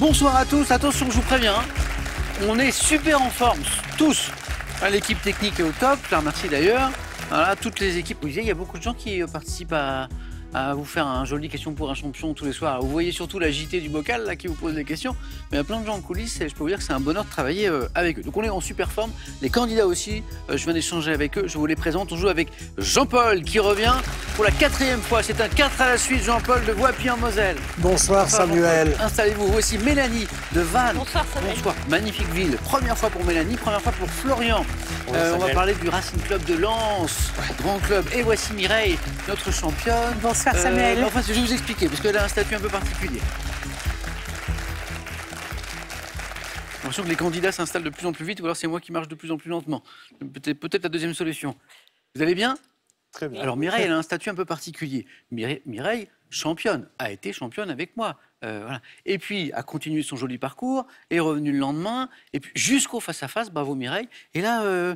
Bonsoir à tous, attention, je vous préviens, hein, on est super en forme, tous. L'équipe technique est au top, je la remercie d'ailleurs. Voilà, toutes les équipes. Vous disiez, il y a beaucoup de gens qui participent à vous faire un joli question pour un champion tous les soirs. Vous voyez surtout la JT du bocal là, qui vous pose des questions. Mais il y a plein de gens en coulisses et je peux vous dire que c'est un bonheur de travailler avec eux. Donc on est en super forme. Les candidats aussi, je viens d'échanger avec eux. Je vous les présente. On joue avec Jean-Paul qui revient pour la 4e fois. C'est un 4 à la suite, Jean-Paul de Voipy en Moselle. Bonsoir Samuel. Installez-vous. Voici Mélanie de Vannes. Bonsoir Samuel. Bonsoir. Magnifique ville. Première fois pour Mélanie, première fois pour Florian. On va parler du Racing Club de Lens, grand club. Et voici Mireille, notre championne. Bonsoir Samuel. Enfin, je vais vous expliquer, parce qu'elle a un statut un peu particulier. J'ai l'impression que les candidats s'installent de plus en plus vite, ou alors c'est moi qui marche de plus en plus lentement. Peut-être la deuxième solution. Vous allez bien? Très bien. Alors Mireille, elle a un statut un peu particulier. Mireille, championne, a été championne avec moi. Voilà. Et puis, a continué son joli parcours, est revenue le lendemain, et puis jusqu'au face-à-face, bravo Mireille. Et là,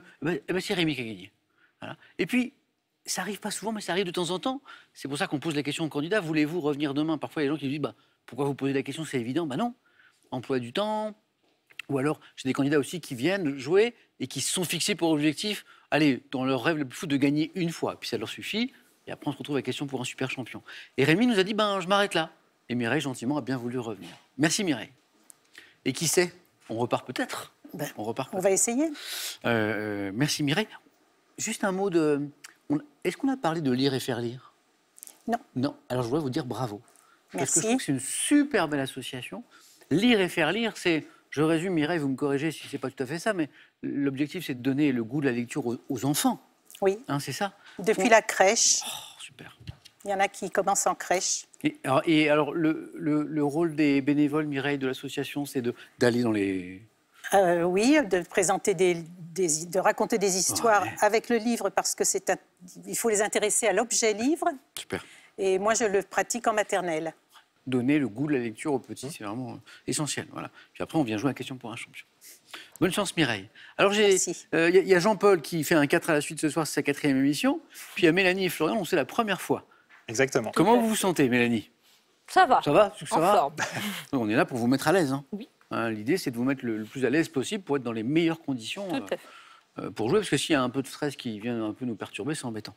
c'est Rémi qui a gagné. Voilà. Et puis, ça arrive pas souvent, mais ça arrive de temps en temps. C'est pour ça qu'on pose la question aux candidats. Voulez-vous revenir demain? Parfois, il y a des gens qui disent pourquoi vous posez la question? C'est évident. Non. Emploi du temps. Ou alors, j'ai des candidats aussi qui viennent jouer et qui se sont fixés pour objectif, allez, dans leur rêve le plus fou, de gagner une fois. Puis ça leur suffit. Et après, on se retrouve avec la question pour un super champion. Et Rémi nous a dit je m'arrête là. Et Mireille, gentiment, a bien voulu revenir. Merci Mireille. Et qui sait? On repart peut-être. On va essayer. Merci Mireille. Juste un mot de... Est-ce qu'on a parlé de lire et faire lire? Non. Non. Alors je voudrais vous dire bravo. Parce que je Merci. trouve que c'est une super belle association. Lire et faire lire, c'est... Je résume, Mireille, vous me corrigez si c'est pas tout à fait ça, mais l'objectif, c'est de donner le goût de la lecture aux enfants. Oui. Hein, c'est ça? Depuis la crèche. Oh, super. Il y en a qui commencent en crèche. Et alors le rôle des bénévoles, Mireille, de l'association, c'est d'aller dans les... Oui, de présenter de raconter des histoires avec le livre parce que il faut les intéresser à l'objet livre. Super. Et moi, je le pratique en maternelle. Donner le goût de la lecture aux petits, c'est vraiment essentiel. Voilà. Puis après, on vient jouer à question pour un champion. Bonne chance, Mireille. Alors, il y a Jean-Paul qui fait un 4 à la suite ce soir, c'est sa 4e émission. Puis il y a Mélanie et Florian, c'est la première fois. Exactement. Comment vous vous sentez, Mélanie? Ça va. Ça va? Ça va? Forme. On est là pour vous mettre à l'aise. Hein. Oui. L'idée, c'est de vous mettre le plus à l'aise possible pour être dans les meilleures conditions Tout à fait. pour jouer, parce que s'il y a un peu de stress qui vient un peu nous perturber, c'est embêtant.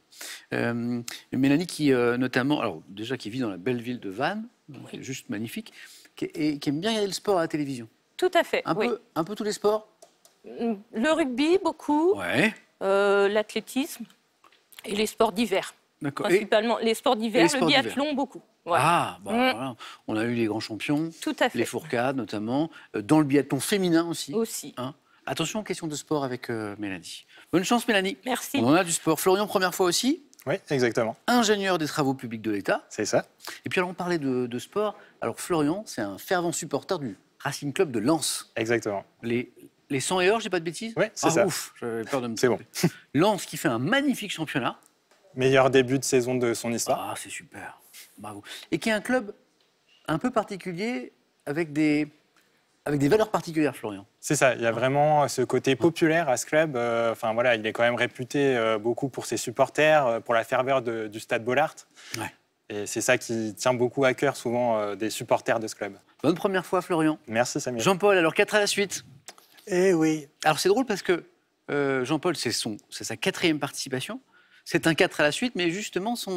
Mélanie, qui notamment, alors déjà qui vit dans la belle ville de Vannes, qui est juste magnifique, et qui aime bien regarder le sport à la télévision. Tout à fait. Un peu tous les sports? Le rugby, beaucoup. Ouais. L'athlétisme et les sports d'hiver. D'accord. Principalement les sports d'hiver, le biathlon, beaucoup. Ouais. Ah, voilà. On a eu les grands champions, Tout à fait. les fourcades notamment, dans le biathlon féminin aussi. Aussi. Hein. Attention, question de sport avec Mélanie. Bonne chance, Mélanie. Merci. On en a du sport. Florian, première fois aussi. Oui, exactement. Ingénieur des travaux publics de l'État. C'est ça. Et puis, alors, on parlait de sport. Alors, Florian, c'est un fervent supporter du Racing Club de Lens. Exactement. Les 100 et or, j'ai pas de bêtises? Oui, c'est ça. Ouf, j'avais peur de me C'est tromper. Lens qui fait un magnifique championnat. Meilleur début de saison de son histoire. Ah, c'est super. Bravo. Et qui est un club un peu particulier avec des valeurs particulières, Florian. C'est ça, il y a vraiment ce côté populaire à ce club. Enfin voilà, il est quand même réputé beaucoup pour ses supporters, pour la ferveur du stade Bollaert. Ouais. Et c'est ça qui tient beaucoup à cœur souvent des supporters de ce club. Bonne première fois, Florian. Merci Samuel. Jean-Paul, alors 4 à la suite. Eh oui. Alors c'est drôle parce que Jean-Paul, c'est sa 4e participation. C'est un 4 à la suite, mais justement, sa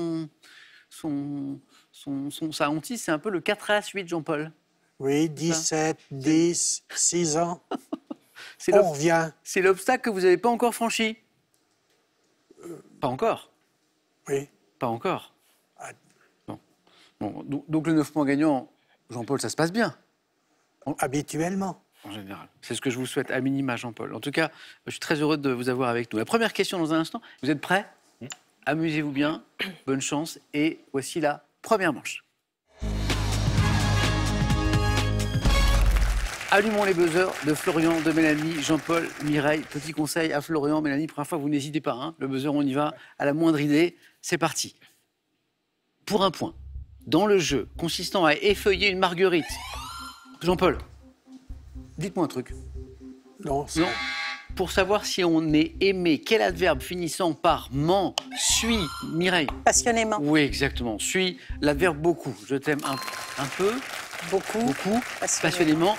hantise, c'est un peu le 4 à la suite, Jean-Paul. Oui, 17, 10, 6 ans. C'est On revient. C'est l'obstacle que vous n'avez pas encore franchi. Pas encore. Oui. Pas encore. Ah. Bon, donc le 9 points gagnant, Jean-Paul, ça se passe bien. Habituellement. En général. C'est ce que je vous souhaite, à minima, Jean-Paul. En tout cas, je suis très heureux de vous avoir avec nous. La première question dans un instant. Vous êtes prêts? Amusez-vous bien, bonne chance. Et voici la première manche. Allumons les buzzers de Florian, de Mélanie, Jean-Paul, Mireille. Petit conseil à Florian, Mélanie, première fois, vous n'hésitez pas. Hein. Le buzzer, on y va. À la moindre idée, c'est parti. Pour un point, dans le jeu consistant à effeuiller une marguerite. Jean-Paul, dites-moi un truc. Non, Non. Pour savoir si on est aimé, quel adverbe finissant par ment suit, Mireille? Passionnément. Oui, exactement. Suit l'adverbe beaucoup. Je t'aime un peu, Beaucoup. Passionnément,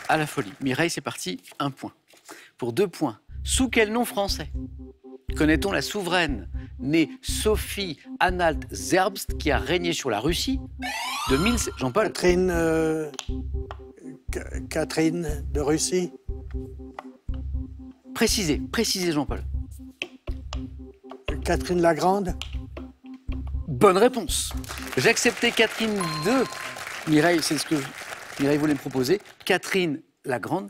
à la folie. Mireille, c'est parti, 1 point. Pour 2 points, sous quel nom français connaît-on la souveraine née Sophie Anhalt Zerbst qui a régné sur la Russie de 1000... Jean-Paul, Catherine de Russie. précisez Jean-Paul. Catherine la Grande. Bonne réponse. J'acceptais Catherine II. Mireille, c'est ce que Mireille voulait me proposer. Catherine la grande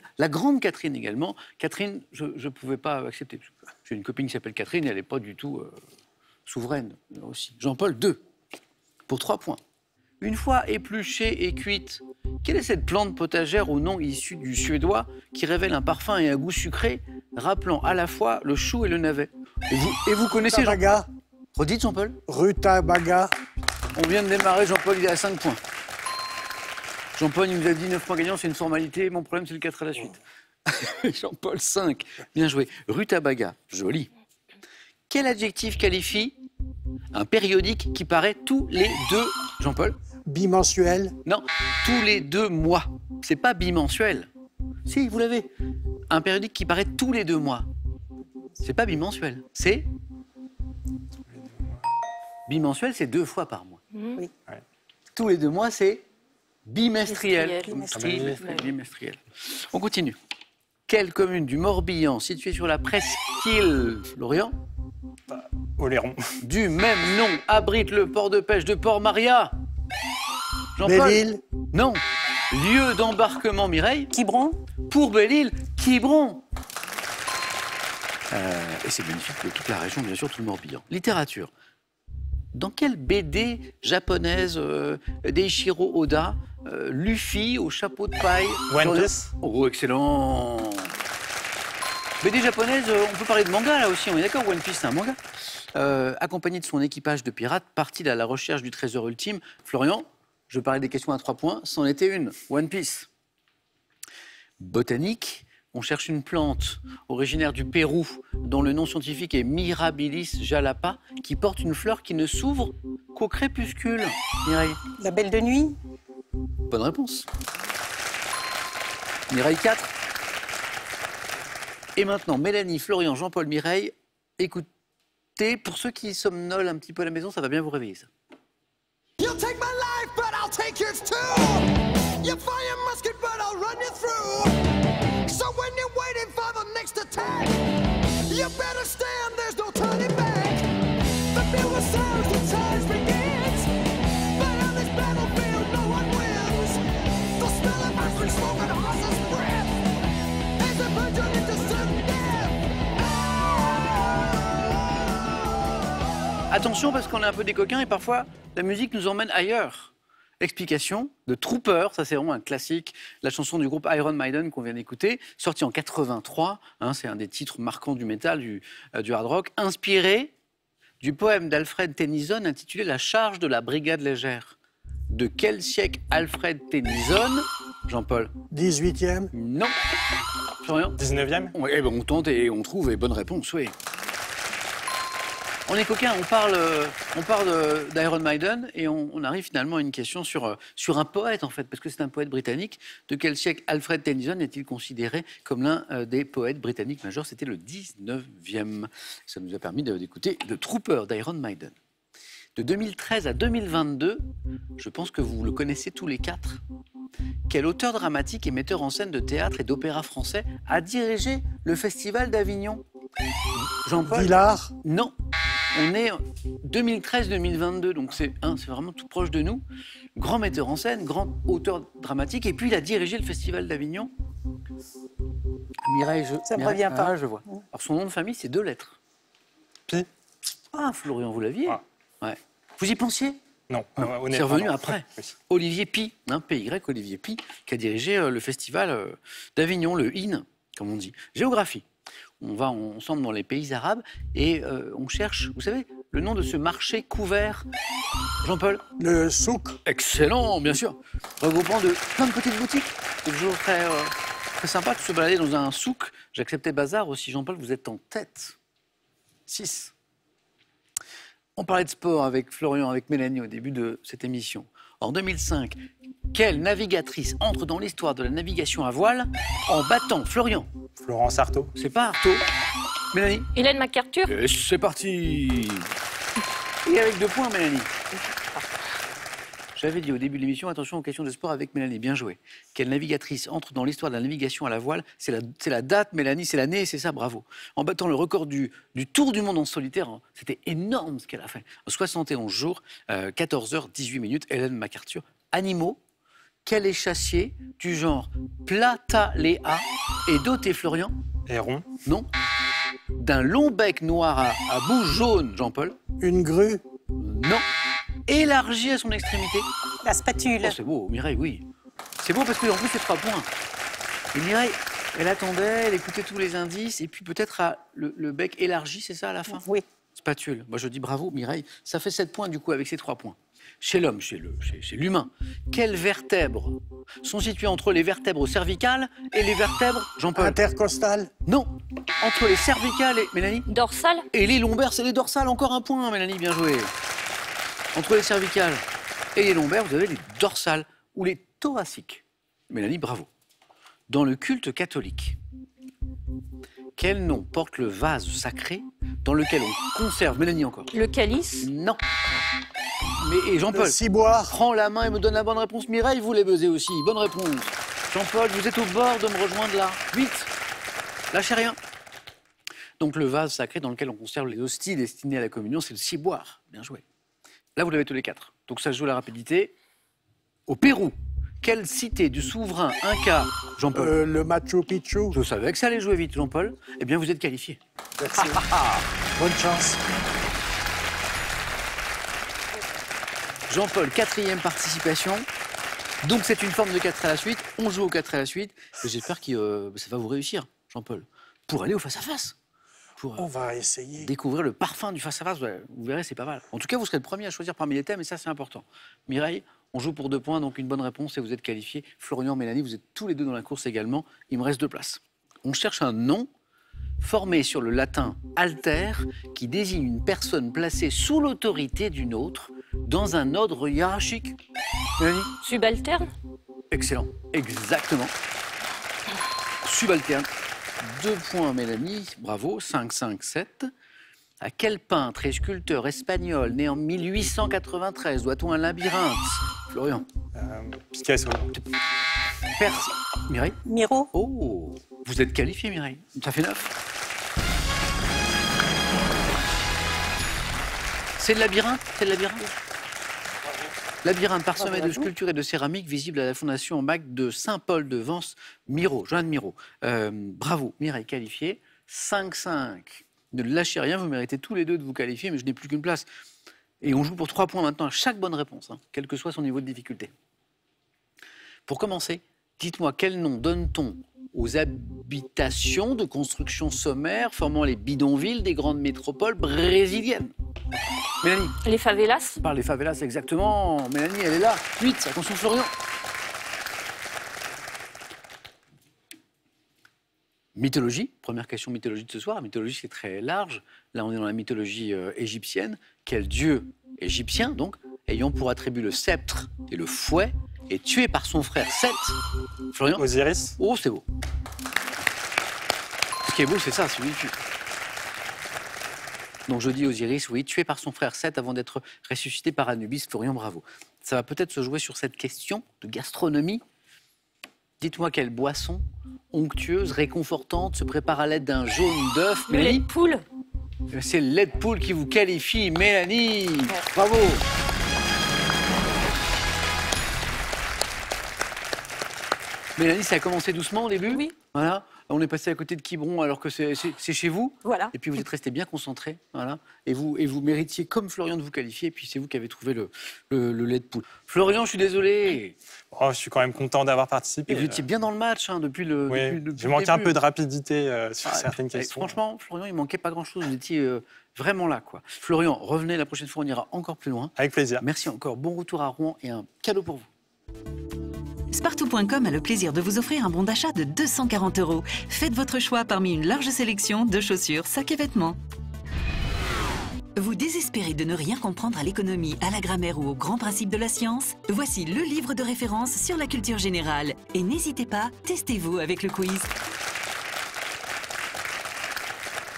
Catherine également. Catherine, je ne pouvais pas accepter. J'ai une copine qui s'appelle Catherine et elle n'est pas du tout souveraine aussi. Jean-Paul II, pour 3 points. Une fois épluchée et cuite, quelle est cette plante potagère au nom issu du suédois qui révèle un parfum et un goût sucré, rappelant à la fois le chou et le navet? Et vous connaissez Jean-Paul? Rutabaga. Redites Jean-Paul. Rutabaga. On vient de démarrer, Jean-Paul, il est à 5 points. Jean-Paul, il nous a dit 9 points gagnants, c'est une formalité. Mon problème, c'est le 4 à la suite. Jean-Paul, 5. Bien joué. Rutabaga, joli. Quel adjectif qualifie un périodique qui paraît tous les 2... Jean-Paul? Bimensuel. Non, tous les 2 mois. C'est pas bimensuel. Si, vous l'avez. Un périodique qui paraît tous les 2 mois. C'est pas bimensuel. C'est... Bimensuel, c'est 2 fois par mois. Oui. Tous les 2 mois, c'est bimestriel. Bimestriel. Bimestriel. On continue. Quelle commune du Morbihan, située sur la presqu'île Lorient, Oléron. du même nom, abrite le port de pêche de Port-Maria? Jean-Paul? Belle-Île. Non. Lieu d'embarquement, Mireille? Quiberon. Pour Belle-Île, Quiberon. Et c'est magnifique pour toute la région, bien sûr, tout le Morbihan. Littérature. Dans quelle BD japonaise d'Eiichiro Oda, Luffy au chapeau de paille... One Piece. Oh, excellent. BD japonaise, on peut parler de manga là aussi, on est d'accord? One Piece, c'est un manga. Accompagné de son équipage de pirates, parti à la recherche du trésor ultime. Florian, je parlais des questions à 3 points, c'en était une. One Piece. Botanique. On cherche une plante originaire du Pérou, dont le nom scientifique est Mirabilis jalapa, qui porte une fleur qui ne s'ouvre qu'au crépuscule. Mireille? La Belle de Nuit. Bonne réponse. Mireille 4. Et maintenant, Mélanie, Florian, Jean-Paul, Mireille, écoutez, pour ceux qui somnolent un petit peu à la maison, ça va bien vous réveiller ça. You'll take my life, but I'll take yours too. You fire your musket, but I'll run you through. So when you're waiting for the next attack, you better stand, there's no turning back. The bugle sounds, the charge begins. But on this battlefield, no one wins. The smell of ice smoke and horse's breath as they put you into sudden death. Attention parce qu'on est un peu des coquins et parfois la musique nous emmène ailleurs. Explication de Trooper, ça c'est vraiment un classique, la chanson du groupe Iron Maiden qu'on vient d'écouter, sortie en 83, c'est un des titres marquants du métal, du hard rock, inspiré du poème d'Alfred Tennyson intitulé La charge de la brigade légère. De quel siècle Alfred Tennyson? Jean-Paul? 18e. Non. Florian? 19e. Eh ben, on tente et on trouve, et bonne réponse, oui. On est coquin, on parle d'Iron Maiden et on arrive finalement à une question sur un poète en fait, parce que c'est un poète britannique. De quel siècle Alfred Tennyson est-il considéré comme l'un des poètes britanniques majeurs? C'était le 19e. Ça nous a permis d'écouter The Trooper d'Iron Maiden. De 2013 à 2022, je pense que vous le connaissez tous les 4. Quel auteur dramatique et metteur en scène de théâtre et d'opéra français a dirigé le Festival d'Avignon? Jean-Paul? Villard. Non. On est 2013-2022, donc c'est vraiment tout proche de nous. Grand metteur en scène, grand auteur dramatique, et puis il a dirigé le Festival d'Avignon. Mireille, Ça me revient pas. Ah, je vois. Alors son nom de famille, c'est 2 lettres. Pi. Ah, Florian, vous l'aviez? Ah. Ouais. Vous y pensiez? Non, C'est honnêtement. revenu non. après. Oui. Olivier Pi, PY, Olivier Pi, qui a dirigé le Festival d'Avignon, le IN, comme on dit. Géographie. On va ensemble dans les pays arabes et on cherche, vous savez, le nom de ce marché couvert. Jean-Paul? Le souk. Excellent, bien sûr. Regroupant de plein de petites boutiques. C'est toujours très sympa de se balader dans un souk. J'acceptais bazar aussi. Jean-Paul, vous êtes en tête. 6. On parlait de sport avec Florian, avec Mélanie au début de cette émission. En 2005, Quelle navigatrice entre dans l'histoire de la navigation à voile en battant Florian? Florence Artaud. C'est pas Artaud. Mélanie? Hélène MacArthur. Et c'est parti. Et avec 2 points, Mélanie. J'avais dit au début de l'émission, attention aux questions de sport avec Mélanie, bien joué. Quelle navigatrice entre dans l'histoire de la navigation à la voile? C'est la date, Mélanie, c'est l'année, c'est ça, bravo. En battant le record du tour du monde en solitaire, hein, c'était énorme ce qu'elle a fait. En 71 jours, 14 heures, 18 minutes, Hélène MacArthur. Animaux, quel échassier du genre Platalea est doté, Florian? Héron. Non. D'un long bec noir à bouche jaune, Jean-Paul? Une grue. Non. Élargi à son extrémité? La spatule. Oh, c'est beau, Mireille, oui. C'est beau parce qu'en plus, c'est 3 points. Et Mireille, elle attendait, elle écoutait tous les indices, et puis peut-être le bec élargi, c'est ça à la fin? Oui. Spatule. Moi, je dis bravo, Mireille. Ça fait 7 points, du coup, avec ces 3 points. Chez l'homme, chez l'humain, quelles vertèbres sont situées entre les vertèbres cervicales et les vertèbres, Jean-Paul? Intercostale. Non. Entre les cervicales et... Mélanie? Dorsale. Et les lombaires, c'est les dorsales. Encore 1 point, Mélanie, bien joué. Entre les cervicales et les lombaires, vous avez les dorsales ou les thoraciques. Mélanie, bravo. Dans le culte catholique, quel nom porte le vase sacré dans lequel on conserve... Mélanie, encore? Le calice. Non. Mais et Jean-Paul, Le ciboire. prends la main et me donne la bonne réponse. Mireille, vous les buzzez aussi. Bonne réponse. Jean-Paul, vous êtes au bord de me rejoindre là. Vite. Lâchez rien. Donc le vase sacré dans lequel on conserve les hosties destinées à la communion, c'est le ciboire. Bien joué. Là, vous l'avez tous les 4. Donc ça se joue la rapidité. Au Pérou, quelle cité du souverain Inca, Jean-Paul? Le Machu Picchu. Je savais que ça allait jouer vite, Jean-Paul. Eh bien, vous êtes qualifié. Merci. Bonne chance. Jean-Paul, 4e participation. Donc c'est une forme de 4 à la suite. On joue au 4 à la suite. J'espère que ça va vous réussir, Jean-Paul, pour aller au face-à-face. Pour On va essayer. découvrir le parfum du face-à-face. Vous verrez, c'est pas mal. En tout cas, vous serez le premier à choisir parmi les thèmes, et ça, c'est important. Mireille, on joue pour 2 points, donc une bonne réponse, et vous êtes qualifiés. Florian, Mélanie, vous êtes tous les 2 dans la course également. Il me reste 2 places. On cherche un nom formé sur le latin alter, qui désigne une personne placée sous l'autorité d'une autre, dans un ordre hiérarchique. Mélanie? Subalterne. Excellent. Exactement. Subalterne. 2 points, Mélanie. Bravo. 5, 5, 7. À quel peintre et sculpteur espagnol né en 1893 doit-on un labyrinthe? Florian? Picasso. Mireille? Miro. Oh, vous êtes qualifié, Mireille. Ça fait 9. C'est le labyrinthe? C'est le labyrinthe? Labyrinthe parsemé de sculptures et de céramique visible à la fondation MAC de Saint-Paul de Vence, Miro, Joanne Miro. Bravo, Mireille qualifiée. 5-5. Ne lâchez rien, vous méritez tous les 2 de vous qualifier, mais je n'ai plus qu'une place. Et on joue pour 3 points maintenant à chaque bonne réponse, hein, quel que soit son niveau de difficulté. Pour commencer, dites-moi quel nom donne-t-on aux habitations de construction sommaire formant les bidonvilles des grandes métropoles brésiliennes? Mélanie? Les favelas. Par les favelas, exactement. Mélanie, elle est là. 8, attention Florian. Mythologie, première question mythologie de ce soir. La mythologie, c'est très large. Là, on est dans la mythologie égyptienne. Quel dieu égyptien, donc, ayant pour attribut le sceptre et le fouet, est tué par son frère Seth? Florian? Osiris. Oh, c'est beau. Ce qui est beau, c'est ça, c'est lui qui tue. Donc je dis Osiris, oui, tué par son frère Seth avant d'être ressuscité par Anubis. Florian, bravo. Ça va peut-être se jouer sur cette question de gastronomie. Dites-moi quelle boisson onctueuse, réconfortante, se prépare à l'aide d'un jaune d'œuf. Le lait Mélanie? de poule. C'est le lait de poule qui vous qualifie, Mélanie. Bravo. Mélanie, ça a commencé doucement au début. Oui. Voilà. On est passé à côté de Quiberon alors que c'est chez vous. Voilà. Et puis vous êtes resté bien concentré. Voilà. Et vous méritiez, comme Florian, de vous qualifier. Et puis c'est vous qui avez trouvé le lait de poule. Florian, je suis désolé. Oh, je suis quand même content d'avoir participé. Et vous étiez bien dans le match hein, depuis le. Oui, depuis j'ai le manqué un début. peu de rapidité sur certaines Et questions. franchement, Florian, il manquait pas grand-chose. Vous étiez vraiment là, quoi. Florian, revenez la prochaine fois, on ira encore plus loin. Avec plaisir. Merci encore. Bon retour à Rouen et un cadeau pour vous. Spartou.com a le plaisir de vous offrir un bon d'achat de 240 €. Faites votre choix parmi une large sélection de chaussures, sacs et vêtements. Vous désespérez de ne rien comprendre à l'économie, à la grammaire ou aux grands principes de la science? Voici le livre de référence sur la culture générale. Et n'hésitez pas, testez-vous avec le quiz.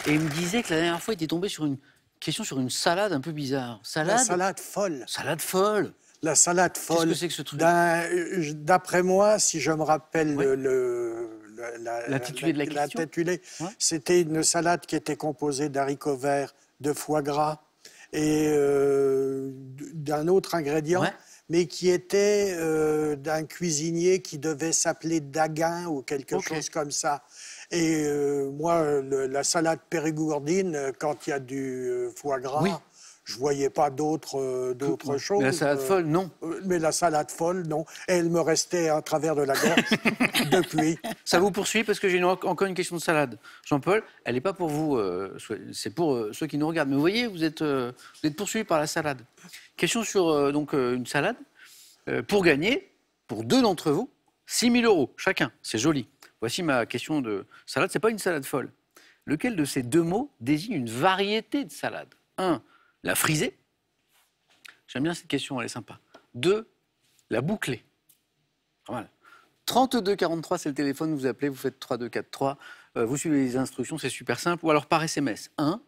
Et il me disait que la dernière fois, il était tombé sur une question sur une salade un peu bizarre. La salade folle. Salade folle. La salade folle. Qu'est-ce que c'est que ce truc? D'après moi, si je me rappelle Oui. l'intitulé de la question. l'intitulé, Ouais. c'était une salade qui était composée d'haricots verts, de foie gras et d'un autre ingrédient, Ouais. mais qui était d'un cuisinier qui devait s'appeler Daguin ou quelque Ok. chose comme ça. Et moi, la salade périgourdine, quand il y a du foie gras, Oui. je voyais pas d'autres choses. Mais la salade folle, non. Mais la salade folle, non. Et elle me restait à travers de la gorge depuis. Ça vous poursuit parce que j'ai encore une question de salade. Jean-Paul, elle n'est pas pour vous, c'est pour ceux qui nous regardent. Mais vous voyez, vous êtes poursuivi par la salade. Question sur donc, une salade. Pour gagner, pour 2 d'entre vous, 6 000 € chacun. C'est joli. Voici ma question de salade. Ce n'est pas une salade folle. Lequel de ces 2 mots désigne une variété de salade? 1, la frisée. J'aime bien cette question, elle est sympa. 2, la bouclée. Pas mal. 32 43, c'est le téléphone, vous appelez, vous faites 3 2 4 3. Vous suivez les instructions, c'est super simple. Ou alors par SMS, 1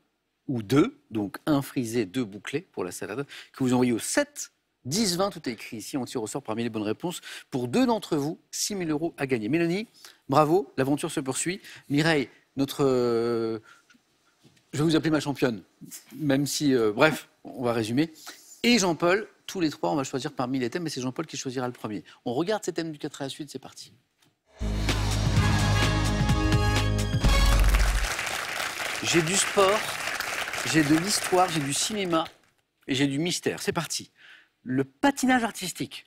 ou 2, donc 1 frisé, 2 bouclés pour la salade, que vous envoyez au 7 10 20, tout est écrit ici, on tire au sort parmi les bonnes réponses. Pour 2 d'entre vous, 6 000 € à gagner. Mélanie, bravo, l'aventure se poursuit. Mireille, notre... je vais vous appeler ma championne, même si... bref, on va résumer. Et Jean-Paul, tous les 3, on va choisir parmi les thèmes, mais c'est Jean-Paul qui choisira le premier. On regarde ces thèmes du 4 à la suite, c'est parti. J'ai du sport, j'ai de l'histoire, j'ai du cinéma et j'ai du mystère. C'est parti. Le patinage artistique,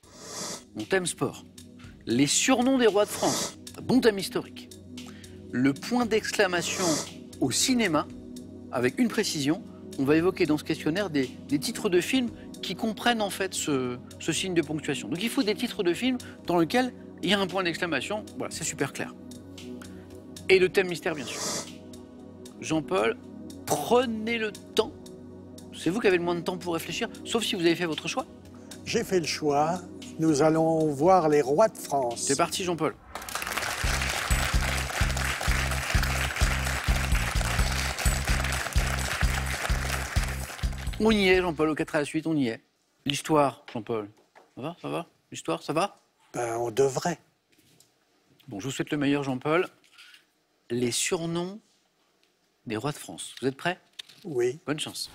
mon thème sport. Les surnoms des rois de France, bon thème historique. Le point d'exclamation au cinéma, avec une précision, on va évoquer dans ce questionnaire des titres de films qui comprennent en fait ce signe de ponctuation. Donc il faut des titres de films dans lesquels il y a un point d'exclamation, voilà, c'est super clair. Et le thème mystère, bien sûr. Jean-Paul, prenez le temps. C'est vous qui avez le moins de temps pour réfléchir, sauf si vous avez fait votre choix. J'ai fait le choix. Nous allons voir les rois de France. C'est parti, Jean-Paul. On y est, Jean-Paul, au 4 à la suite, on y est. L'histoire, Jean-Paul. Ça va? L'histoire, ça va? Ben, on devrait. Bon, je vous souhaite le meilleur, Jean-Paul. Les surnoms des rois de France. Vous êtes prêts? Oui. Bonne chance.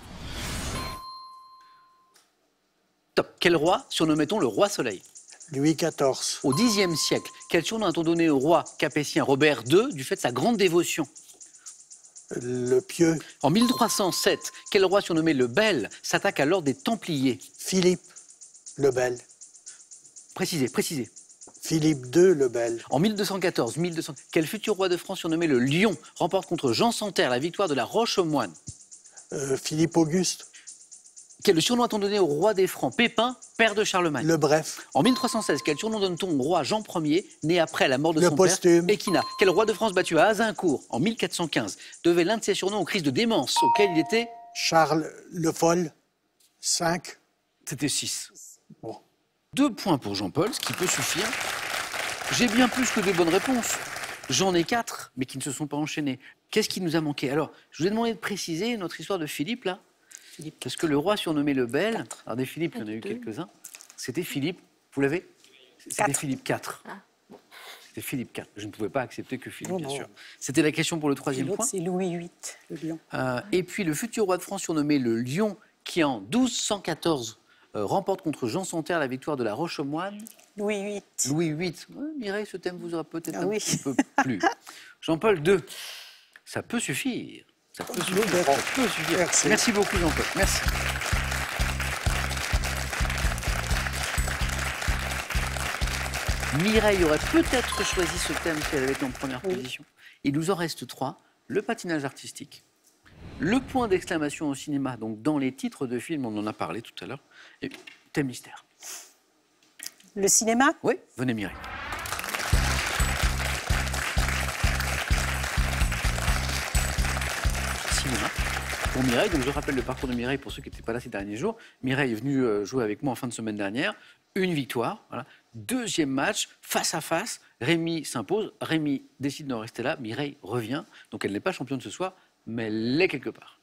Top. Quel roi surnommait-on le roi Soleil? Louis XIV. Au Xe siècle, quel surnom a-t-on donné au roi capétien Robert II du fait de sa grande dévotion? Le pieux. En 1307, quel roi surnommé le Bel s'attaque à l'ordre des Templiers? Philippe le Bel. Précisez. Philippe II le Bel. En 1214, quel futur roi de France surnommé le Lion remporte contre Jean Santerre la victoire de la Roche aux Moines? Philippe Auguste. Quel surnom a-t-on donné au roi des Francs Pépin, père de Charlemagne? Le Bref. En 1316, quel surnom donne-t-on au roi Jean Ier, né après la mort de Le son posthume. père, Équina? Quel roi de France battu à Azincourt en 1415 devait l'un de ses surnoms aux crises de démence auquel il était? Charles le Foll. 5. C'était 6. Bon. 2 points pour Jean-Paul, ce qui peut suffire. J'ai bien plus que 2 bonnes réponses. J'en ai 4, mais qui ne se sont pas enchaînées. Qu'est-ce qui nous a manqué? Alors, je vous ai demandé de préciser notre histoire de Philippe, là. Parce que le roi surnommé le Bel, alors des Philippe, il y en a eu quelques-uns, c'était Philippe, vous l'avez? C'était Philippe IV. C'était Philippe IV. Je ne pouvais pas accepter que Philippe, bien sûr. C'était la question pour le 3e L'autre, point. c'est Louis VIII, le lion. Et puis le futur roi de France surnommé le Lion, qui en 1214 remporte contre Jean Santerre la victoire de la Roche aux Moines. Louis VIII. Louis VIII. Ouais, Mireille, ce thème vous aura peut-être un oui. petit peu plu. Jean-Paul II. Ça peut suffire. Ça peut suffire. verrons. Ça peut suffire. Merci. Merci beaucoup, Jean-Paul. Merci. Mireille aurait peut-être choisi ce thème si elle avait été en première position. Il nous en reste 3. Le patinage artistique, le point d'exclamation au cinéma, donc dans les titres de films, on en a parlé tout à l'heure, et thème mystère. Le cinéma? Oui, venez Mireille. Cinéma. pour Mireille. Donc je rappelle le parcours de Mireille pour ceux qui n'étaient pas là ces derniers jours. Mireille est venue jouer avec moi en fin de semaine dernière. Une victoire. Voilà. Deuxième match, face à face. Rémi s'impose. Rémi décide d'en rester là. Mireille revient. Donc elle n'est pas championne ce soir, mais elle l'est quelque part.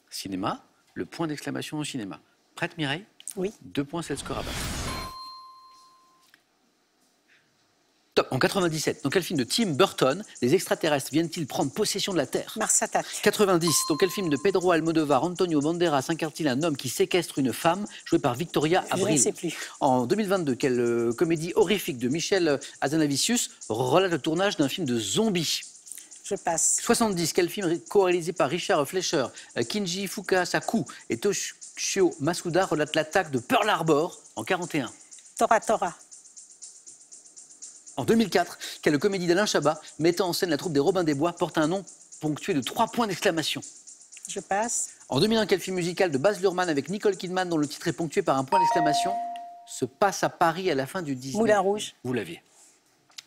Cinéma, le point d'exclamation au cinéma. Prête Mireille? Oui. 2 points, c'est le score à battre. Top. En 97, dans quel film de Tim Burton les extraterrestres viennent-ils prendre possession de la Terre? Mars Attack. 90, dans quel film de Pedro Almodovar Antonio Banderas incarne-t-il un homme qui séquestre une femme jouée par Victoria Je ne Abril? sais plus. En 2022, quelle comédie horrifique de Michel Hazanavicius relate le tournage d'un film de zombies? Je passe. 70, quel film co-réalisé par Richard Fleischer, Kinji Fukasaku et Toshio Masuda relate l'attaque de Pearl Harbor en 41? Tora Tora. En 2004, quelle comédie d'Alain Chabat mettant en scène la troupe des Robins des Bois porte un nom ponctué de 3 points d'exclamation? Je passe. En 2001, quel film musical de Baz Luhrmann avec Nicole Kidman dont le titre est ponctué par un point d'exclamation se passe à Paris à la fin du 19e? Moulin Rouge. Vous l'aviez.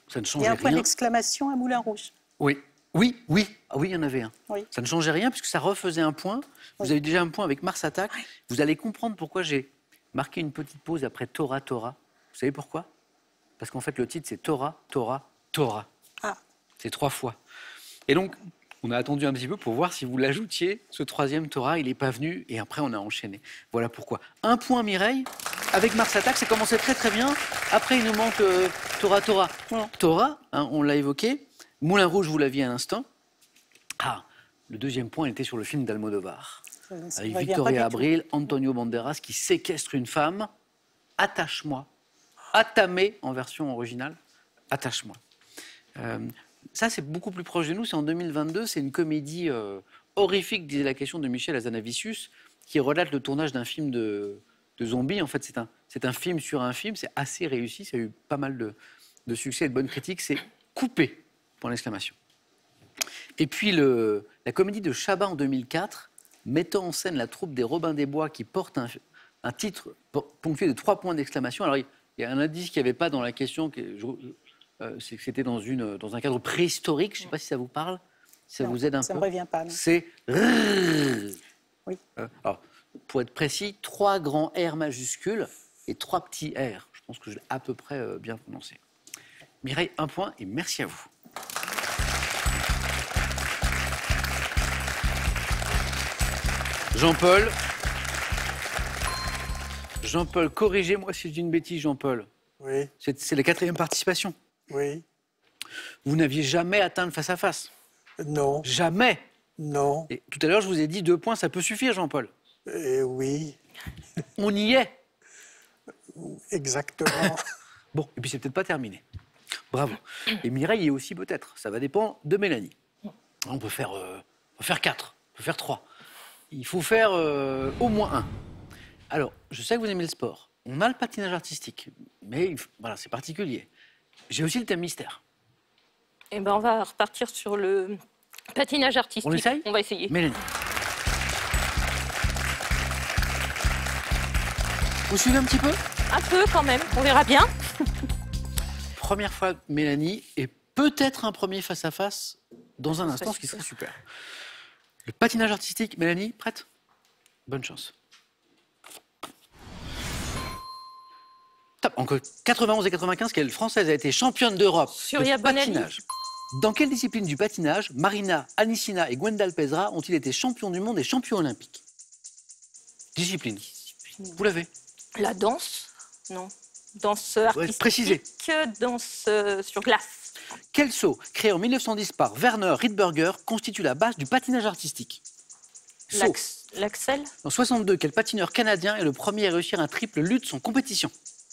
Ça ne Il y changeait a un point rien. d'exclamation à Moulin Rouge. Oui. Oui, oui. Ah oui, il y en avait un. Oui. Ça ne changeait rien puisque ça refaisait un point. Vous avez déjà un point avec Mars Attack. Vous allez comprendre pourquoi j'ai marqué une petite pause après Tora Tora. Vous savez pourquoi? Parce qu'en fait, le titre, c'est Tora, Tora, Tora. Ah. C'est 3 fois. Et donc, on a attendu un petit peu pour voir si vous l'ajoutiez. Ce 3e Tora, il n'est pas venu. Et après, on a enchaîné. Voilà pourquoi. 1 point Mireille. Avec Mars Attack, c'est commencé très très bien. Après, il nous manque Tora, Tora. Tora, hein, on l'a évoqué. Moulin Rouge, vous l'aviez à l'instant. Ah, le 2e point était sur le film d'Almodovar. Ça me Avec revient pas du Victoria tout. Abril, Antonio Banderas qui séquestre une femme. Attache-moi. Attamé en version originale. Attache-moi. Ça, c'est beaucoup plus proche de nous. C'est en 2022. C'est une comédie horrifique, disait la question de Michel Hazanavicius, qui relate le tournage d'un film de zombies. En fait, c'est un film sur un film. C'est assez réussi. Ça a eu pas mal de succès et de bonnes critiques. C'est Coupé. Point d'exclamation. Et puis la comédie de Chabat en 2004, mettant en scène la troupe des Robins des Bois qui porte un titre ponctué de 3 points d'exclamation. Alors il y a un indice qu'il n'y avait pas dans la question, c'est que c'était dans un cadre préhistorique. Je ne sais pas si ça vous parle, si ça Non, vous aide un ça peu. me revient pas, non. C'est Oui. Alors, pour être précis, 3 grands R majuscules et 3 petits R. Je pense que je l'ai à peu près bien prononcé. Mireille, 1 point et merci à vous. Jean-Paul. Jean-Paul, corrigez-moi si je dis une bêtise, Jean-Paul. Oui, C'est la 4e participation. oui, Vous n'aviez jamais atteint le face-à-face. non, Jamais. non, Et tout à l'heure, je vous ai dit 2 points, ça peut suffire, Jean-Paul. oui, On y est. exactement. Bon, et puis c'est peut-être pas terminé. Bravo. Et Mireille y est aussi peut-être. Ça va dépendre de Mélanie. On peut faire 4, on peut faire 3. Il faut faire au moins 1. Alors, je sais que vous aimez le sport. On a le patinage artistique, mais voilà, c'est particulier. J'ai aussi le thème mystère. Eh ben, on va repartir sur le patinage artistique. On essaye? On va essayer. Mélanie. Vous suivez un petit peu? Un peu quand même, on verra bien. Première fois, Mélanie, et peut-être un premier face-à-face dans un instant, ce qui serait super. Le patinage artistique, Mélanie, prête? Bonne chance. Top. Entre 91 et 95, quelle Française a été championne d'Europe Surya de Bonelli. patinage? Dans quelle discipline du patinage Marina, Anissina et Gwendal Pesra ont-ils été champions du monde et champions olympiques? Discipline. Vous l'avez? La danse? Non. Danse être artistique. précisé. Danse sur glace. Quel saut, créé en 1910 par Werner Rittberger, constitue la base du patinage artistique? Saut. L'Axel? En 62, quel patineur canadien est le premier à réussir un triple lutte en compétition?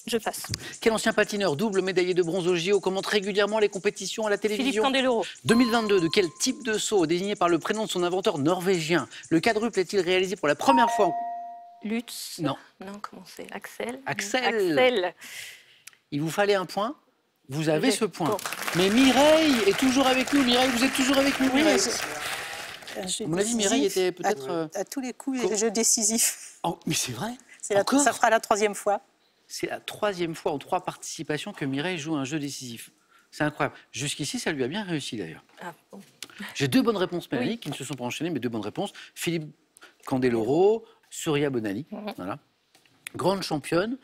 Je passe. Quel ancien patineur double médaillé de bronze au JO commente régulièrement les compétitions à la Philippe télévision? Candeloro. 2022, de quel type de saut, désigné par le prénom de son inventeur norvégien, le quadruple est-il réalisé pour la première fois? Lutz? Non. Non, comment c'est? Axel? Axel. Axel. Il vous fallait un point. Vous avez Oui. ce point. Bon. Mais Mireille est toujours avec nous. Mireille, vous êtes toujours avec nous, Oui, Mireille. Un jeu À mon avis, décisif. Mireille était peut-être... À tous les coups, le jeu décisif. Oh, mais c'est vrai. Ça fera la 3e fois. C'est la 3e fois en 3 participations que Mireille joue un jeu décisif. C'est incroyable. Jusqu'ici, ça lui a bien réussi d'ailleurs. Ah, bon. J'ai 2 bonnes réponses, Mélanie, qui ne se sont pas enchaînées, mais 2 bonnes réponses. Philippe Candeloro, Surya Bonali. Voilà. Grande championne.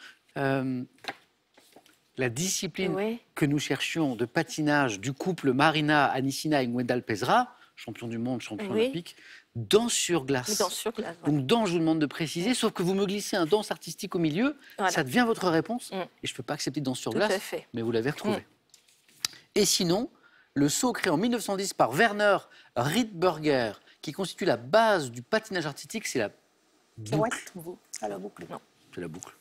La discipline que nous cherchions de patinage du couple Marina Anissina et Gwendal Pesra, champion du monde, champion olympique, danse sur glace. Danse sur glace. Donc danse, je vous demande de préciser, sauf que vous me glissez un danse artistique au milieu, ça devient votre réponse, et je ne peux pas accepter danse sur glace, mais vous l'avez retrouvé. Et sinon, le saut créé en 1910 par Werner Riedberger, qui constitue la base du patinage artistique, c'est la boucle. À la boucle. Non. C'est la boucle.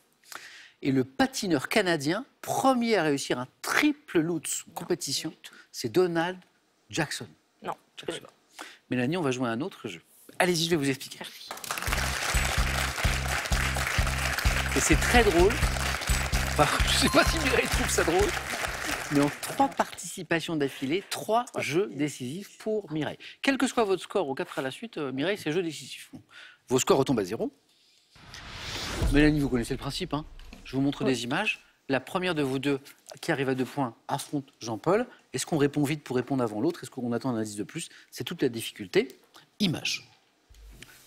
Et le patineur canadien, premier à réussir un triple Lutz compétition, c'est Donald Jackson. Non. Mélanie, on va jouer à un autre jeu. Allez-y, je vais vous expliquer. Et c'est très drôle. Enfin, je ne sais pas si Mireille trouve ça drôle, mais en 3 participations d'affilée, 3 jeux décisifs pour Mireille. Quel que soit votre score aux 4 à la suite, Mireille, c'est jeu décisif. Vos scores retombent à 0. Mélanie, vous connaissez le principe, hein. Je vous montre des images. La première de vous deux qui arrive à 2 points affronte Jean-Paul. Est-ce qu'on répond vite pour répondre avant l'autre? Est-ce qu'on attend un indice de plus? C'est toute la difficulté. Image.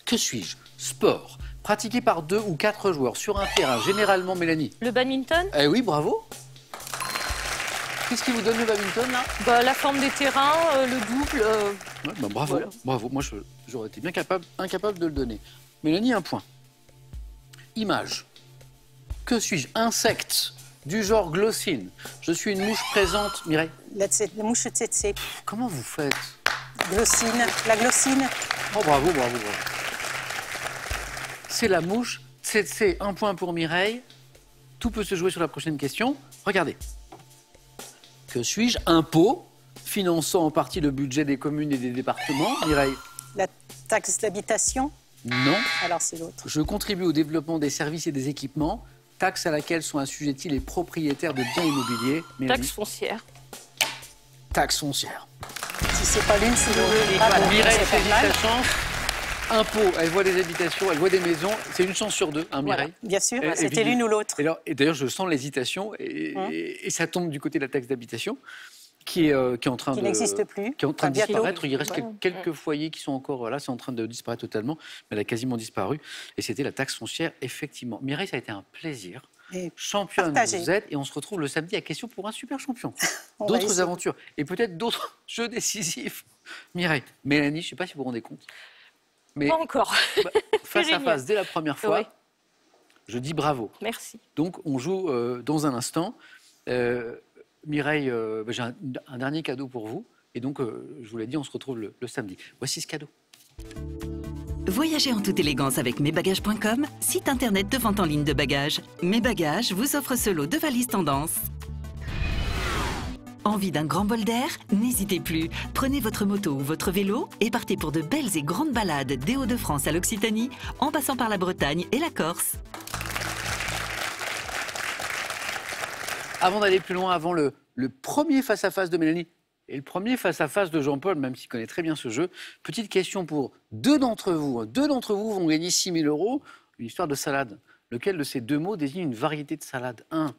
Que suis-je? Sport. Pratiqué par 2 ou 4 joueurs sur un terrain, généralement, Mélanie. Le badminton? Eh oui, bravo. Qu'est-ce qui vous donne le badminton, là? La forme des terrains, le double. Bravo, voilà. Bravo. Moi, j'aurais été bien incapable de le donner. Mélanie, 1 point. Image. Que suis-je? Insecte du genre glossine. Je suis une mouche présente, Mireille. La mouche tsetse. Comment vous faites? Glossine, la glossine. Oh, bravo. C'est la mouche tsetse. 1 point pour Mireille. Tout peut se jouer sur la prochaine question. Regardez. Que suis-je? Impôt, finançant en partie le budget des communes et des départements, Mireille. La taxe d'habitation? Non. Alors c'est l'autre. Je contribue au développement des services et des équipements, taxe à laquelle sont assujettis les propriétaires de biens immobiliers. Taxe foncière. Taxe foncière. Si c'est pas l'une, c'est l'autre. Voilà. Mireille saisit sa chance. Impôt, elle voit des habitations, elle voit des maisons. C'est une chance sur 2, hein, Mireille. Voilà. Bien sûr, c'était l'une ou l'autre. Et d'ailleurs, je sens l'hésitation et ça tombe du côté de la taxe d'habitation. Qui est en train qui n'existe plus. Qui est en train de disparaître. Il reste quelques foyers qui sont encore là, c'est en train de disparaître totalement, mais elle a quasiment disparu. Et c'était la taxe foncière, effectivement. Mireille, ça a été un plaisir. Championne vous êtes, et on se retrouve le samedi à question pour un super champion. D'autres aventures, et peut-être d'autres jeux décisifs. Mireille, Mélanie, je ne sais pas si vous vous rendez compte. Mais pas encore. Face à face, dès la première fois, je dis bravo. Merci. Donc, on joue dans un instant. Mireille, j'ai un dernier cadeau pour vous. Et donc, je vous l'ai dit, on se retrouve le samedi. Voici ce cadeau. Voyagez en toute élégance avec mesbagages.com, site internet de vente en ligne de bagages. Mes Bagages vous offre ce lot de valises tendance. Envie d'un grand bol d'air? N'hésitez plus. Prenez votre moto ou votre vélo et partez pour de belles et grandes balades des Hauts-de-France à l'Occitanie, en passant par la Bretagne et la Corse. Avant d'aller plus loin, avant le premier face-à-face de Mélanie et le premier face-à-face de Jean-Paul, même s'il connaît très bien ce jeu, petite question pour 2 d'entre vous. 2 d'entre vous vont gagner 6 000 €, une histoire de salade. Lequel de ces 2 mots désigne une variété de salade? 1,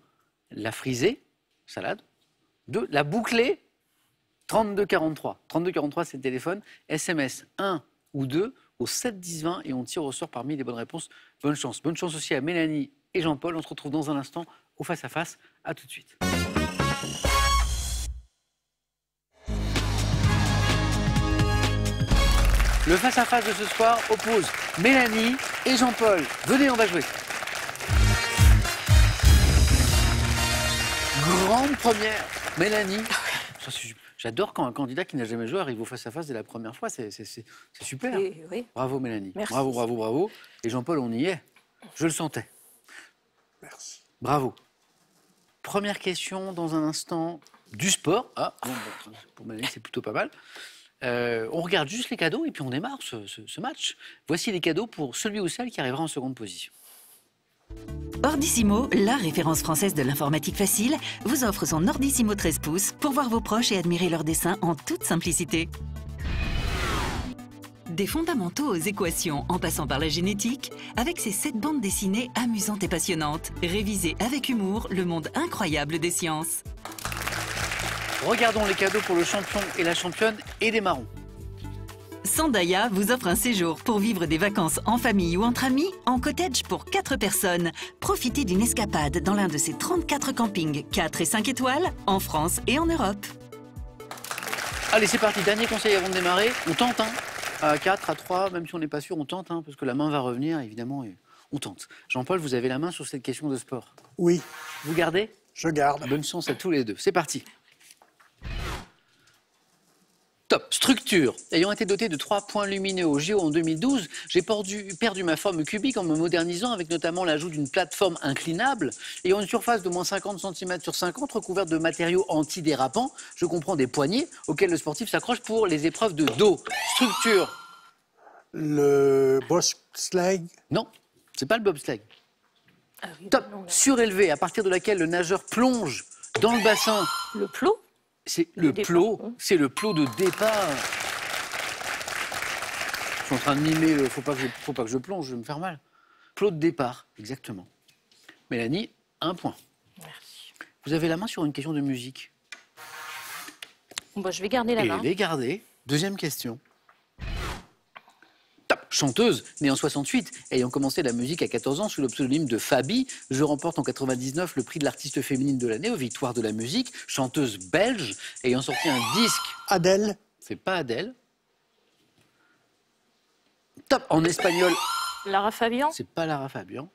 la frisée, salade. 2, la bouclée, 3243. 3243, c'est le téléphone. SMS 1 ou 2 au 7 10 20 et on tire au sort parmi les bonnes réponses. Bonne chance. Bonne chance aussi à Mélanie et Jean-Paul. On se retrouve dans un instant au face-à-face. À tout de suite. Le face-à-face de ce soir oppose Mélanie et Jean-Paul. Venez, on va jouer. Grande première, Mélanie. J'adore quand un candidat qui n'a jamais joué arrive au face-à-face dès la première fois. C'est super. Oui. Bravo, Mélanie. Merci. Bravo. Et Jean-Paul, on y est. Je le sentais. Merci. Bravo. Première question dans un instant du sport. Ah, bon, pour Mélanie, c'est plutôt pas mal. On regarde juste les cadeaux et puis on démarre ce match. Voici les cadeaux pour celui ou celle qui arrivera en seconde position. Ordissimo, la référence française de l'informatique facile, vous offre son Ordissimo 13 pouces pour voir vos proches et admirer leurs dessins en toute simplicité. Des fondamentaux aux équations en passant par la génétique, avec ses 7 bandes dessinées amusantes et passionnantes. Révisez avec humour le monde incroyable des sciences. Regardons les cadeaux pour le champion et la championne et démarrons. Sandaya vous offre un séjour pour vivre des vacances en famille ou entre amis en cottage pour 4 personnes. Profitez d'une escapade dans l'un de ses 34 campings 4 et 5 étoiles en France et en Europe. Allez, c'est parti. Dernier conseil avant de démarrer. On tente, hein. À 4, à 3, même si on n'est pas sûr, on tente, hein, parce que la main va revenir, évidemment, et on tente. Jean-Paul, vous avez la main sur cette question de sport. Oui, Vous gardez? je garde. Bonne chance à tous les deux. C'est parti. Top. Structure. Ayant été doté de 3 points lumineux au JO en 2012, j'ai perdu ma forme cubique en me modernisant avec notamment l'ajout d'une plateforme inclinable ayant une surface de moins 50 cm sur 50 recouverte de matériaux antidérapants. Je comprends des poignées auxquelles le sportif s'accroche pour les épreuves de dos. Structure. Le bobsleigh, Non, c'est pas le bobsleigh. Ah oui, Top. non, là. Surélevé à partir de laquelle le nageur plonge dans le bassin. Le plot. C'est Le le départ, plot, hein. c'est le plot de départ. Je suis en train de mimer, faut pas que je plonge, je vais me faire mal. Plot de départ, exactement. Mélanie, 1 point. Merci. Vous avez la main sur une question de musique. Bon, bah, je vais garder la Et main. les gardez. Deuxième question. Top. Chanteuse, née en 68, ayant commencé la musique à 14 ans sous le pseudonyme de Fabi, je remporte en 99 le prix de l'artiste féminine de l'année aux Victoires de la musique. Chanteuse belge, ayant sorti un disque. Adèle, C'est pas Adèle. Top. En espagnol, Lara Fabian. c'est pas Lara Fabian.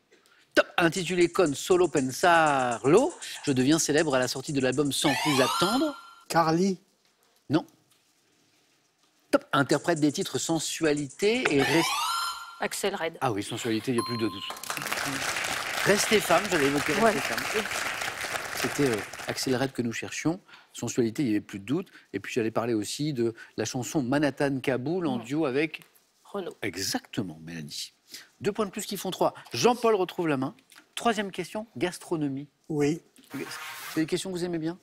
Top. Intitulé Con Solo Pensarlo, je deviens célèbre à la sortie de l'album Sans plus attendre. Carly, Non. Top. Interprète des titres Sensualité et Axel Red. Ah oui, Sensualité, il n'y a plus de doute. Restez femme, j'allais évoquer Restez Ouais. femme. C'était Axel Red que nous cherchions. Sensualité, il n'y avait plus de doute. Et puis j'allais parler aussi de la chanson Manhattan Kaboul en duo avec... Renaud. Exactement, Mélanie. 2 points de plus qui font 3. Jean-Paul retrouve la main. Troisième question, gastronomie. oui. C'est des questions que vous aimez bien?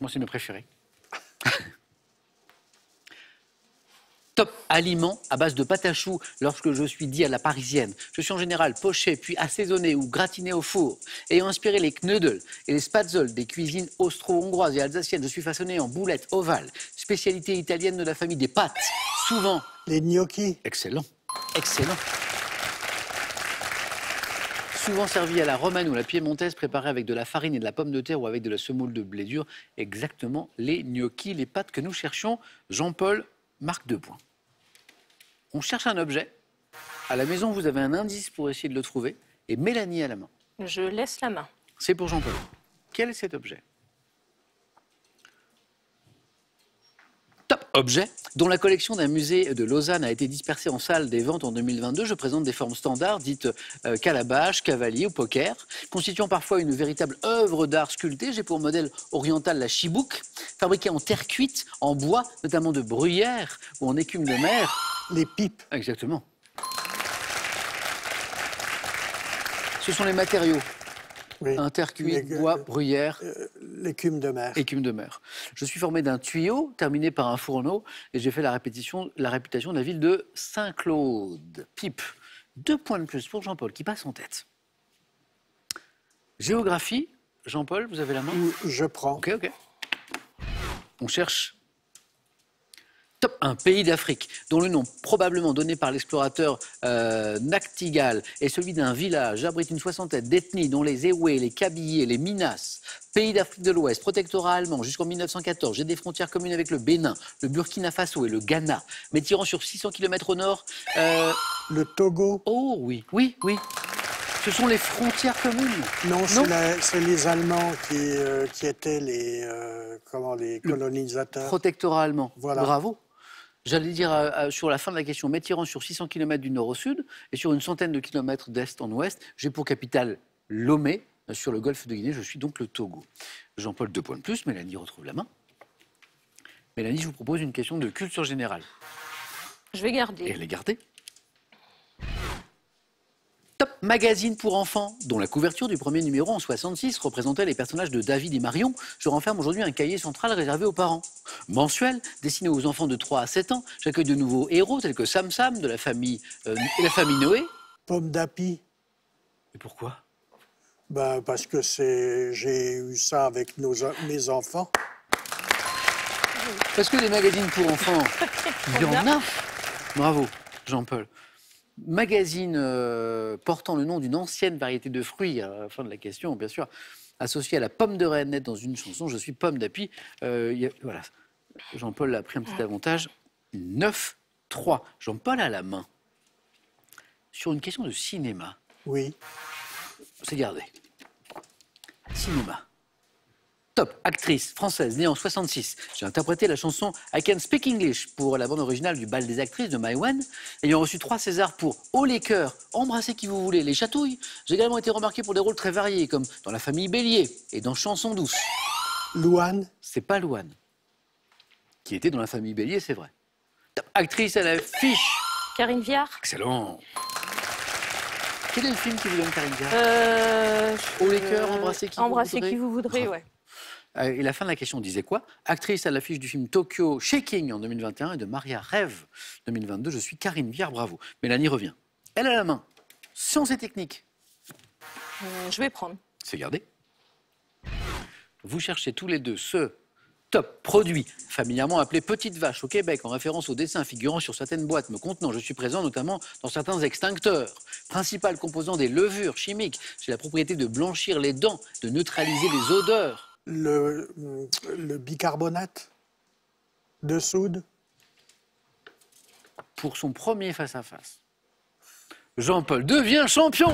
Moi, c'est mes préférés. Top aliment à base de pâte à choux lorsque je suis dit à la parisienne. Je suis en général poché puis assaisonné ou gratiné au four. Ayant inspiré les knödel et les spätzle des cuisines austro-hongroises et alsaciennes, je suis façonné en boulettes ovales, spécialité italienne de la famille des pâtes. Souvent, Les gnocchis, excellent, excellent. Souvent servi à la romaine ou à la piémontaise, préparé avec de la farine et de la pomme de terre ou avec de la semoule de blé dur. Exactement les gnocchis, les pâtes que nous cherchions. Jean-Paul marque 2 points. On cherche un objet. À la maison, vous avez un indice pour essayer de le trouver. Et Mélanie a la main. Je laisse la main. C'est pour Jean-Paul. Quel est cet objet? Top objet dont la collection d'un musée de Lausanne a été dispersée en salle des ventes en 2022. Je présente des formes standards dites calabash, cavalier ou poker, constituant parfois une véritable œuvre d'art sculptée. J'ai pour modèle oriental la chibouk, fabriquée en terre cuite, en bois, notamment de bruyère ou en écume de mer. les pipes, Exactement. Ce sont les matériaux. oui. Un terre cuite, Les- bois, bruyère, L'écume de mer. écume de mer. Je suis formé d'un tuyau terminé par un fourneau et j'ai fait la réputation de la ville de Saint-Claude. Pipe. 2 points de plus pour Jean-Paul qui passe en tête. Géographie. Jean-Paul, vous avez la main? Je prends. Ok, ok. On cherche. Top, un pays d'Afrique dont le nom probablement donné par l'explorateur Nachtigal est celui d'un village abrite une soixantaine d'ethnies dont les Ewe, les Kabyles, les Minas. Pays d'Afrique de l'Ouest, protectorat allemand jusqu'en 1914. J'ai des frontières communes avec le Bénin, le Burkina Faso et le Ghana. M'étirant sur 600 km au nord. Le Togo, Oh oui, oui, oui. Ce sont les frontières communes. non, Non. c'est les Allemands qui étaient les colonisateurs. Protectorat allemand. Voilà. Bravo. J'allais dire sur la fin de la question, m'étirant sur 600 km du nord au sud et sur une centaine de kilomètres d'est en ouest, j'ai pour capitale Lomé, sur le golfe de Guinée. Je suis donc le Togo. Jean-Paul, 2 points de plus. Mélanie retrouve la main. Mélanie, je vous propose une question de culture générale. Je vais Et garder. elle est gardée. Top magazine pour enfants, dont la couverture du premier numéro en 66 représentait les personnages de David et Marion. Je renferme aujourd'hui un cahier central réservé aux parents. Mensuel, destiné aux enfants de 3 à 7 ans, j'accueille de nouveaux héros tels que Sam Sam de la famille Noé. Pomme d'api, Et pourquoi? ben, parce que j'ai eu ça avec mes enfants. Parce que les magazines pour enfants, il y en a. Bravo, Jean-Paul. Magazine portant le nom d'une ancienne variété de fruits, à la fin de la question, bien sûr, associé à la pomme de Rennes dans une chanson, je suis pomme d'api. Voilà. Jean-Paul a pris un petit avantage. 9-3. Jean-Paul a la main. Sur une question de cinéma. Oui. C'est gardé. Cinéma. Top, actrice française née en 66. J'ai interprété la chanson I Can Speak English pour la bande originale du Bal des actrices de Maïwenn, ayant reçu 3 Césars pour Haut les cœurs, Embrassez qui vous voulez, Les chatouilles. J'ai également été remarqué pour des rôles très variés, comme dans La famille Bélier et dans Chanson douce. Louane. C'est pas Louane, qui était dans La famille Bélier, c'est vrai. Top, actrice à l'affiche. Karine Viard. Excellent. Quel est le film qui vous donne Karine Viard? Haut les cœurs, Embrassez qui vous voudrez. Ouais. Et la fin de la question disait quoi? Actrice à l'affiche du film Tokyo Shaking en 2021 et de Maria Rêve 2022. Je suis Karine Viard, bravo. Mélanie revient. Elle a la main. Sciences et techniques. Je vais prendre. C'est gardé. Vous cherchez tous les deux ce top produit, familièrement appelé Petite Vache au Québec, en référence au dessin figurant sur certaines boîtes me contenant. Je suis présent notamment dans certains extincteurs. Principal composant des levures chimiques. J'ai la propriété de blanchir les dents, de neutraliser les odeurs. Le bicarbonate de soude. Pour son premier face-à-face, Jean-Paul devient champion.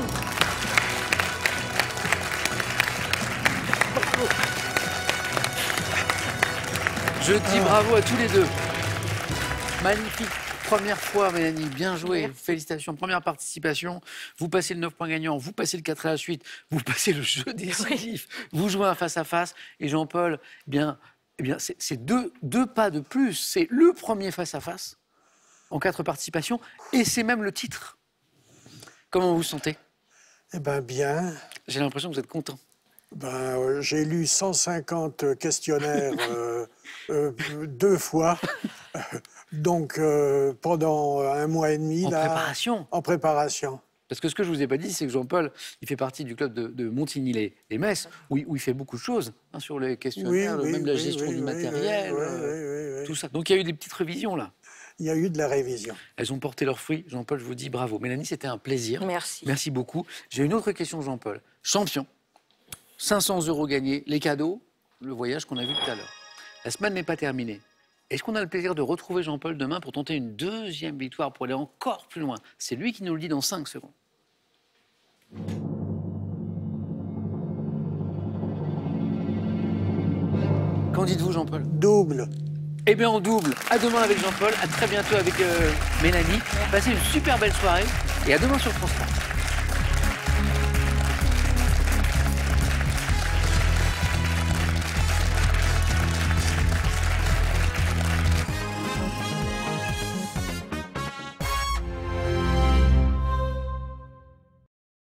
Je dis bravo à tous les deux. Magnifique. Première fois, Mélanie, bien joué. Merci. Félicitations. Première participation. Vous passez le 9 points gagnants, vous passez le 4 à la suite, vous passez le jeu décisif, vous jouez un face-à-face. Et Jean-Paul, c'est deux pas de plus. C'est le premier face-à-face en 4 participations et c'est même le titre. Comment vous vous sentez? Eh bien, bien. J'ai l'impression que vous êtes content. J'ai lu 150 questionnaires 2 fois. Donc, pendant 1 mois et demi. Préparation. En préparation. Parce que ce que je vous ai pas dit, c'est que Jean-Paul, il fait partie du club de Montigny-les-Metz, où il fait beaucoup de choses sur les questionnaires, même la gestion du matériel, tout ça. Donc il y a eu des petites révisions là. Il y a eu de la révision. Elles ont porté leurs fruits. Jean-Paul, je vous dis bravo. Mélanie, c'était un plaisir. Merci. Merci beaucoup. J'ai une autre question, Jean-Paul. Champion, 500 € gagnés, les cadeaux, le voyage qu'on a vu tout à l'heure. La semaine n'est pas terminée. Est-ce qu'on a le plaisir de retrouver Jean-Paul demain pour tenter une 2e victoire, pour aller encore plus loin? C'est lui qui nous le dit dans 5 secondes. Qu'en dites-vous, Jean-Paul? Double. Eh bien, on double. À demain avec Jean-Paul. À très bientôt avec Mélanie. Passez une super belle soirée. Et à demain sur France 3.